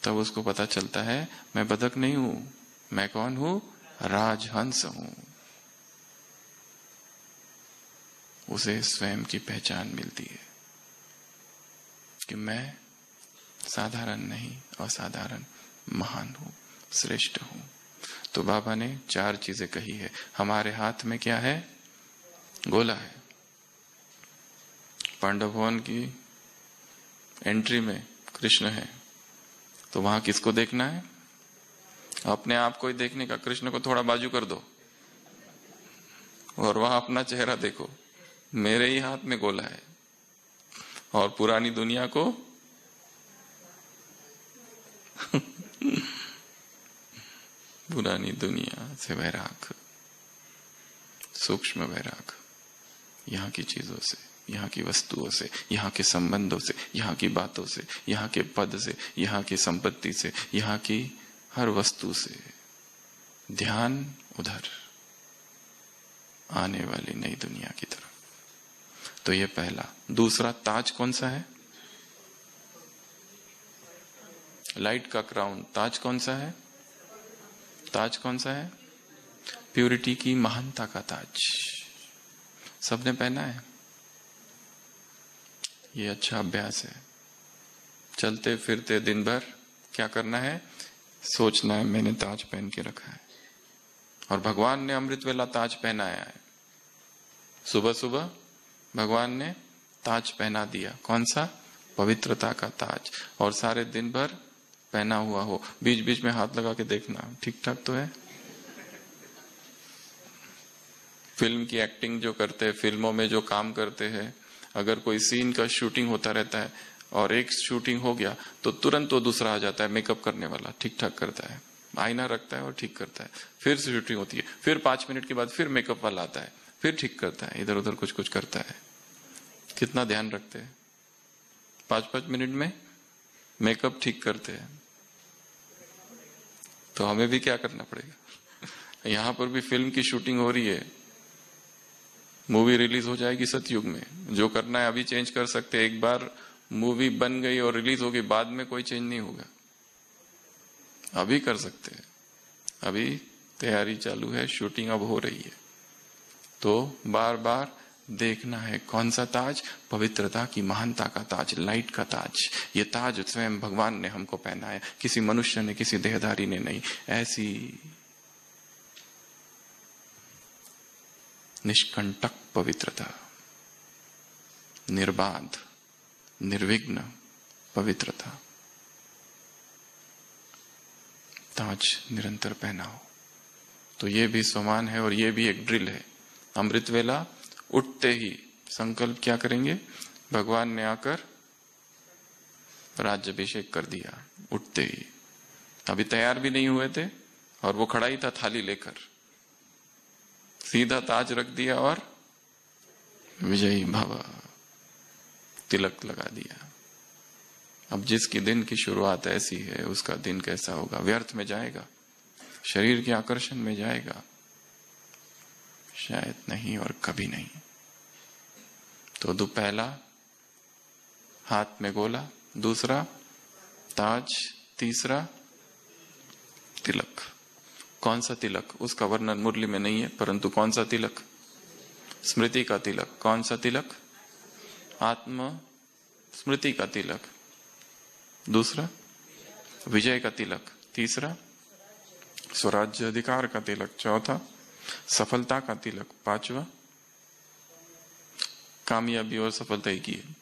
तब उसको पता चलता है मैं बतख नहीं हूं, मैं कौन हूं? राजहंस हूं। उसे स्वयं की पहचान मिलती है कि मैं साधारण नहीं, असाधारण, महान हूं, श्रेष्ठ हूं। तो बाबा ने 4 चीजें कही है। हमारे हाथ में क्या है? गोला है। पांडव भवन की एंट्री में कृष्ण है, तो वहां किसको देखना है? अपने आप को ही देखने का। कृष्ण को थोड़ा बाजू कर दो, और वहां अपना चेहरा देखो, मेरे ही हाथ में गोला है, और पुरानी दुनिया को पुरानी दुनिया से वैराग, सूक्ष्म वैराग, यहाँ की चीजों से, यहाँ की वस्तुओं से, यहाँ के संबंधों से, यहाँ की बातों से, यहाँ के पद से, यहाँ की संपत्ति से, यहाँ की हर वस्तु से ध्यान उधर, आने वाली नई दुनिया की तरफ। तो ये पहला। दूसरा, ताज कौन सा है? लाइट का क्राउन। ताज कौन सा है? ताज कौन सा है? प्यूरिटी की महानता का ताज। सबने पहना है। ये अच्छा अभ्यास है। चलते फिरते दिन भर क्या करना है? सोचना है मैंने ताज पहन के रखा है, और भगवान ने अमृत वेला ताज पहनाया है। सुबह सुबह भगवान ने ताज पहना दिया। कौन सा? पवित्रता का ताज। और सारे दिन भर पहना हुआ हो, बीच बीच में हाथ लगा के देखना ठीक ठाक तो है। फिल्म की एक्टिंग जो करते हैं, फिल्मों में जो काम करते हैं, अगर कोई सीन का शूटिंग होता रहता है और एक शूटिंग हो गया तो तुरंत वो दूसरा आ जाता है, मेकअप करने वाला ठीक ठाक करता है, आईना रखता है और ठीक करता है। फिर शूटिंग होती है, फिर 5 मिनट के बाद फिर मेकअप वाला आता है, फिर ठीक करता है, इधर उधर कुछ कुछ करता है। कितना ध्यान रखते हैं, 5-5 मिनट में मेकअप ठीक करते हैं। तो हमें भी क्या करना पड़ेगा? यहां पर भी फिल्म की शूटिंग हो रही है, मूवी रिलीज हो जाएगी सतयुग में, जो करना है अभी चेंज कर सकते हैं। एक बार मूवी बन गई और रिलीज हो गई, बाद में कोई चेंज नहीं होगा, अभी कर सकते हैं। अभी तैयारी चालू है, शूटिंग अब हो रही है। तो बार बार देखना है कौन सा ताज? पवित्रता की महानता का ताज, लाइट का ताज। ये ताज स्वयं भगवान ने हमको पहनाया, किसी मनुष्य ने, किसी देहधारी ने नहीं। ऐसी निष्कंटक पवित्रता, निर्बाध निर्विघ्न पवित्रता, ताज निरंतर पहनाओ। तो ये भी समान है और ये भी एक ड्रिल है। अमृत वेला उठते ही संकल्प क्या करेंगे? भगवान ने आकर राज्याभिषेक कर दिया उठते ही। अभी तैयार भी नहीं हुए थे और वो खड़ा ही था थाली लेकर, सीधा ताज रख दिया और विजयी भव तिलक लगा दिया। अब जिसकी दिन की शुरुआत ऐसी है, उसका दिन कैसा होगा? व्यर्थ में जाएगा? शरीर के आकर्षण में जाएगा? शायद नहीं, और कभी नहीं। तो पहला हाथ में गोला, दूसरा ताज, तीसरा तिलक। कौन सा तिलक? उसका वर्णन मुरली में नहीं है, परंतु कौन सा तिलक? स्मृति का तिलक। कौन सा तिलक? आत्म स्मृति का तिलक। दूसरा विजय का तिलक। तीसरा स्वराज्य अधिकार का तिलक। चौथा सफलता का तिलक। पांचवा कामयाबी और सफलता ही की है।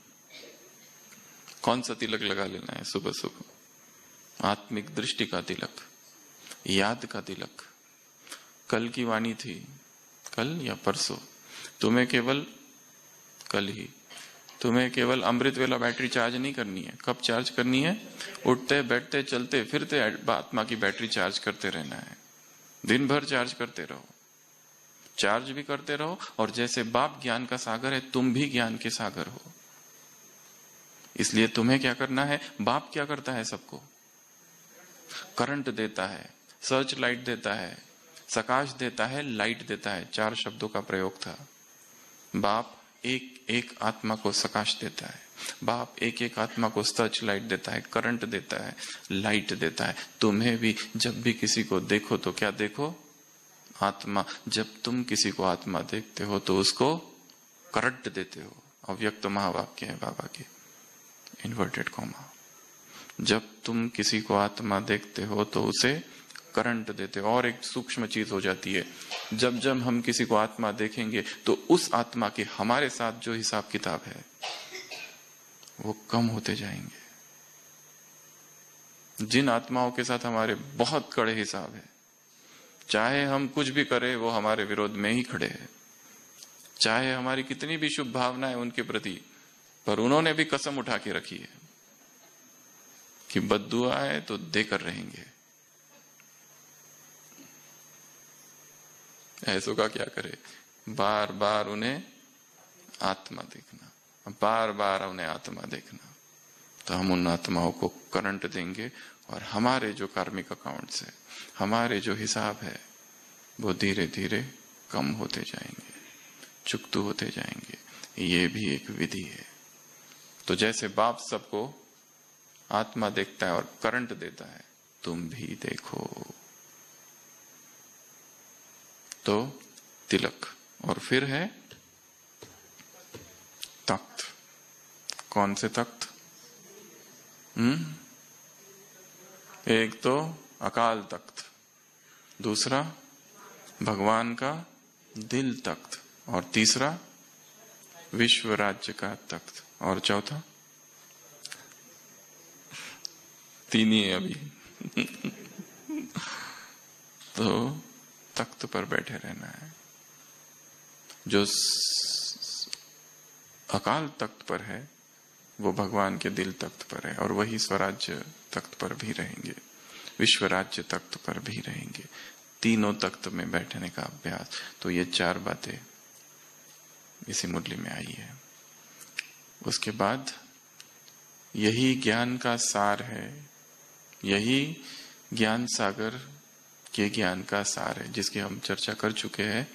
कौन सा तिलक लगा लेना है सुबह सुबह? आत्मिक दृष्टि का तिलक, याद का तिलक। कल की वाणी थी, कल या परसों, तुम्हें केवल कल ही, तुम्हें केवल अमृत वेला बैटरी चार्ज नहीं करनी है। कब चार्ज करनी है? उठते बैठते चलते फिरते आत्मा की बैटरी चार्ज करते रहना है। दिन भर चार्ज करते रहो, चार्ज भी करते रहो। और जैसे बाप ज्ञान का सागर है, तुम भी ज्ञान के सागर हो। इसलिए तुम्हें क्या करना है? बाप क्या करता है? सबको करंट देता है, सर्च लाइट देता है, सकाश देता है, लाइट देता है। 4 शब्दों का प्रयोग था। बाप एक एक आत्मा को सकाश देता है, बाप एक एक आत्मा को सर्च लाइट देता है, करंट देता है, लाइट देता है। तुम्हें भी जब भी किसी को देखो तो क्या देखो? आत्मा। जब तुम किसी को आत्मा देखते हो तो उसको करंट देते हो। अव्यक्त महावाक्य है बाबा के, इन्वर्टेड कॉमा। जब तुम किसी को आत्मा देखते हो तो उसे करंट देते हो। और एक सूक्ष्म चीज हो जाती है, जब जब हम किसी को आत्मा देखेंगे तो उस आत्मा के हमारे साथ जो हिसाब किताब है वो कम होते जाएंगे। जिन आत्माओं के साथ हमारे बहुत कड़े हिसाब है, चाहे हम कुछ भी करें वो हमारे विरोध में ही खड़े हैं, चाहे हमारी कितनी भी शुभ भावना है उनके प्रति, पर उन्होंने भी कसम उठा के रखी है कि बद्दुआ है तो देकर रहेंगे। ऐसों का क्या करे, बार बार उन्हें आत्मा देखना, बार बार उन्हें आत्मा देखना। तो हम उन आत्माओं को करंट देंगे और हमारे जो कार्मिक अकाउंट्स है, हमारे जो हिसाब है, वो धीरे धीरे कम होते जाएंगे, चुकतू होते जाएंगे। ये भी एक विधि है। तो जैसे बाप सबको आत्मा देखता है और करंट देता है, तुम भी देखो। तो तिलक, और फिर है तख्त। कौन से तख्त? एक तो अकाल तख्त, दूसरा भगवान का दिल तख्त, और तीसरा विश्व राज्य का तख्त, और चौथा तीन ही है अभी। तो तख्त पर बैठे रहना है। जो अकाल तख्त पर है वो भगवान के दिल तख्त पर है, और वही स्वराज्य तख्त पर भी रहेंगे, विश्व राज्य तख्त पर भी रहेंगे। तीनों तख्त में बैठने का अभ्यास। तो ये 4 बातें इसी मुरली में आई है। उसके बाद यही ज्ञान का सार है, यही ज्ञान सागर के ज्ञान का सार है, जिसकी हम चर्चा कर चुके हैं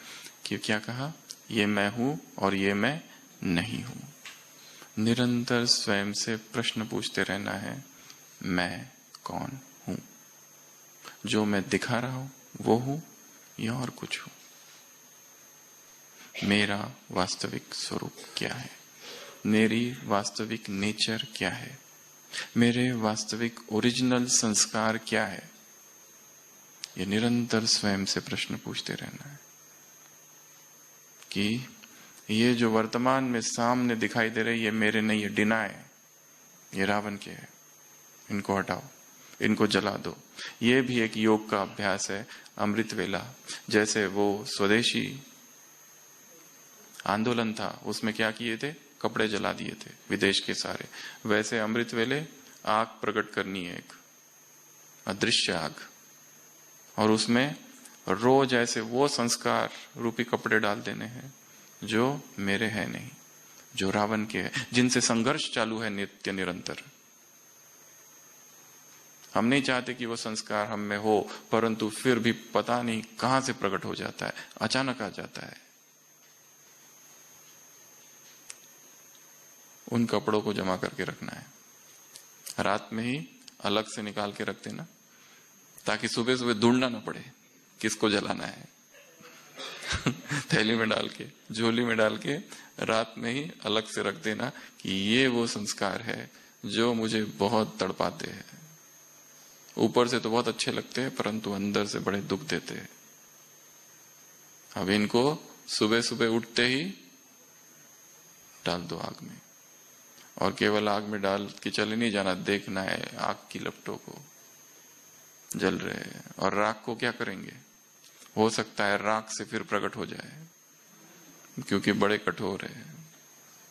कि क्या कहा, ये मैं हूं और ये मैं नहीं हूं। निरंतर स्वयं से प्रश्न पूछते रहना है, मैं कौन हूं? जो मैं दिखा रहा हूं वो हूं या और कुछ हूं? मेरा वास्तविक स्वरूप क्या है? मेरी वास्तविक नेचर क्या है? मेरे वास्तविक ओरिजिनल संस्कार क्या है? ये निरंतर स्वयं से प्रश्न पूछते रहना है कि ये जो वर्तमान में सामने दिखाई दे रहे, ये मेरे नहीं, ये डिनाय है, ये रावण के है, इनको हटाओ, इनको जला दो। ये भी एक योग का अभ्यास है। अमृत वेला जैसे वो स्वदेशी आंदोलन था, उसमें क्या किए थे, कपड़े जला दिए थे विदेश के सारे। वैसे अमृत वेले आग प्रकट करनी है, एक अदृश्य आग, और उसमें रोज ऐसे वो संस्कार रूपी कपड़े डाल देने हैं जो मेरे है नहीं, जो रावण के है, जिनसे संघर्ष चालू है नित्य निरंतर। हम नहीं चाहते कि वो संस्कार हम में हो, परंतु फिर भी पता नहीं कहां से प्रकट हो जाता है, अचानक आ जाता है। उन कपड़ों को जमा करके रखना है, रात में ही अलग से निकाल के रख देना, ताकि सुबह सुबह ढूंढना ना पड़े किसको जलाना है। थैली में डाल के, झोली में डाल के रात में ही अलग से रख देना कि ये वो संस्कार है जो मुझे बहुत तड़पाते हैं। ऊपर से तो बहुत अच्छे लगते हैं, परंतु अंदर से बड़े दुख देते हैं। अब इनको सुबह सुबह उठते ही डाल दो आग में, और केवल आग में डाल के चले नहीं जाना, देखना है आग की लपटों को जल रहे हैं। और राख को क्या करेंगे, हो सकता है राख से फिर प्रकट हो जाए, क्योंकि बड़े कठोर है,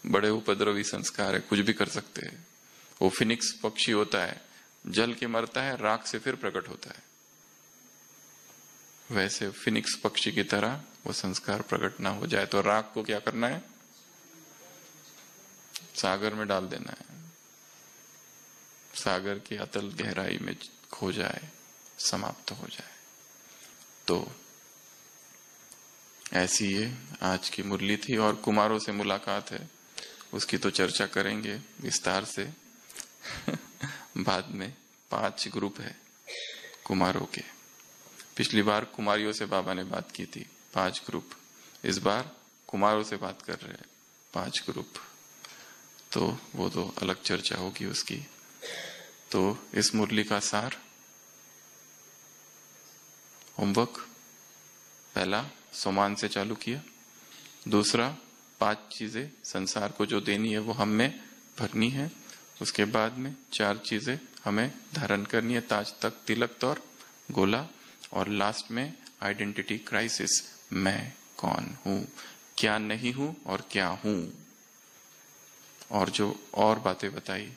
बड़े उपद्रवी संस्कार है, कुछ भी कर सकते हैं। वो फिनिक्स पक्षी होता है, जल के मरता है, राख से फिर प्रकट होता है। वैसे फिनिक्स पक्षी की तरह वो संस्कार प्रकट ना हो जाए, तो राख को क्या करना है, सागर में डाल देना है, सागर की अतल गहराई में खो जाए, समाप्त हो जाए। तो ऐसी ये आज की मुरली थी। और कुमारों से मुलाकात है, उसकी तो चर्चा करेंगे विस्तार से बाद में। 5 ग्रुप है कुमारों के। पिछली बार कुमारियों से बाबा ने बात की थी, 5 ग्रुप। इस बार कुमारों से बात कर रहे हैं, 5 ग्रुप। तो वो तो अलग चर्चा होगी उसकी। तो इस मुरली का सार, होमवर्क पहला सोमान से चालू किया, दूसरा 5 चीजें संसार को जो देनी है वो हम में भरनी है, उसके बाद में 4 चीजें हमें धारण करनी है, ताज तक, तिलक और गोला, और लास्ट में आइडेंटिटी क्राइसिस, मैं कौन हूं, क्या नहीं हूं और क्या हूं, और जो और बातें बताई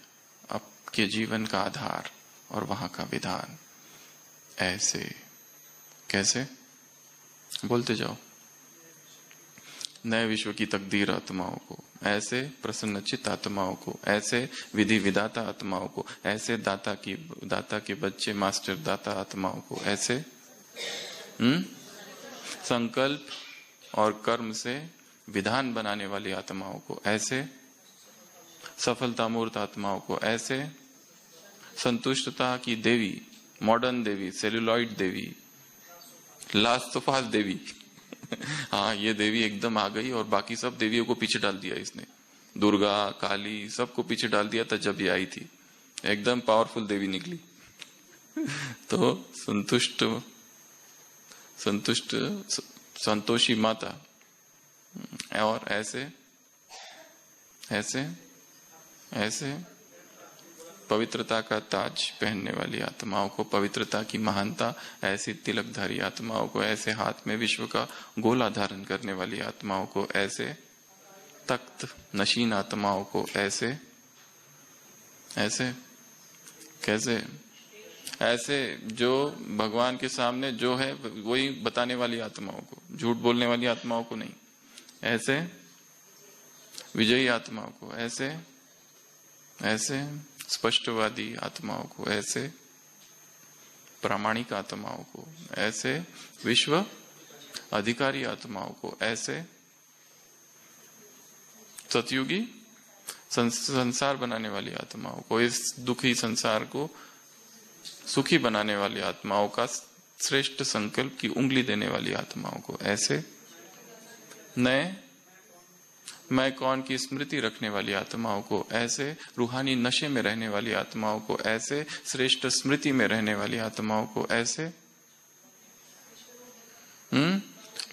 आपके जीवन का आधार और वहां का विधान। ऐसे कैसे बोलते जाओ। नए विश्व की तकदीर आत्माओं को, ऐसे प्रसन्नचित आत्माओं को, ऐसे विधि विदाता आत्माओं को, ऐसे दाता के बच्चे मास्टर दाता आत्माओं को, ऐसे संकल्प और कर्म से विधान बनाने वाली आत्माओं को, ऐसे सफलता मूर्त आत्माओं को, ऐसे संतुष्टता की देवी, मॉडर्न देवी, सेल्यूलॉइड देवी, लास्ट तो फास्ट देवी हाँ, ये देवी एकदम आ गई और बाकी सब देवियों को पीछे डाल दिया इसने। दुर्गा, काली, सबको पीछे डाल दिया था जब ये आई थी। एकदम पावरफुल देवी निकली तो संतोषी माता, और ऐसे ऐसे ऐसे पवित्रता का ताज पहनने वाली आत्माओं को, पवित्रता की महानता, ऐसी तिलकधारी आत्माओं को, ऐसे हाथ में विश्व का गोला धारण करने वाली आत्माओं को, ऐसे तख्त नशीन आत्माओं को, ऐसे ऐसे कैसे, ऐसे जो भगवान के सामने जो है वही बताने वाली आत्माओं को, झूठ बोलने वाली आत्माओं को नहीं, ऐसे विजयी आत्माओं को, ऐसे ऐसे स्पष्टवादी आत्माओं को, ऐसे प्रामाणिक आत्माओं को, ऐसे विश्व अधिकारी आत्माओं को, ऐसे सतयुगी संसार बनाने वाली आत्माओं को, इस दुखी संसार को सुखी बनाने वाली आत्माओं का श्रेष्ठ संकल्प की उंगली देने वाली आत्माओं को, ऐसे नए मैं कौन की स्मृति रखने वाली आत्माओं को, ऐसे रूहानी नशे में रहने वाली आत्माओं को, ऐसे श्रेष्ठ स्मृति में रहने वाली आत्माओं को, ऐसे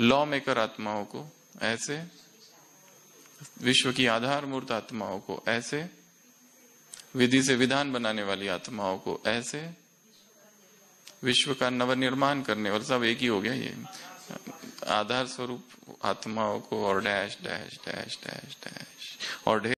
लॉ मेकर आत्माओं को, ऐसे विश्व की आधार मूर्त आत्माओं को, ऐसे विधि से विधान बनाने वाली आत्माओं को, ऐसे विश्व का नवनिर्माण करने, और सब एक ही हो गया ये आधार स्वरूप आत्माओं को, और dash dash dash dash dash और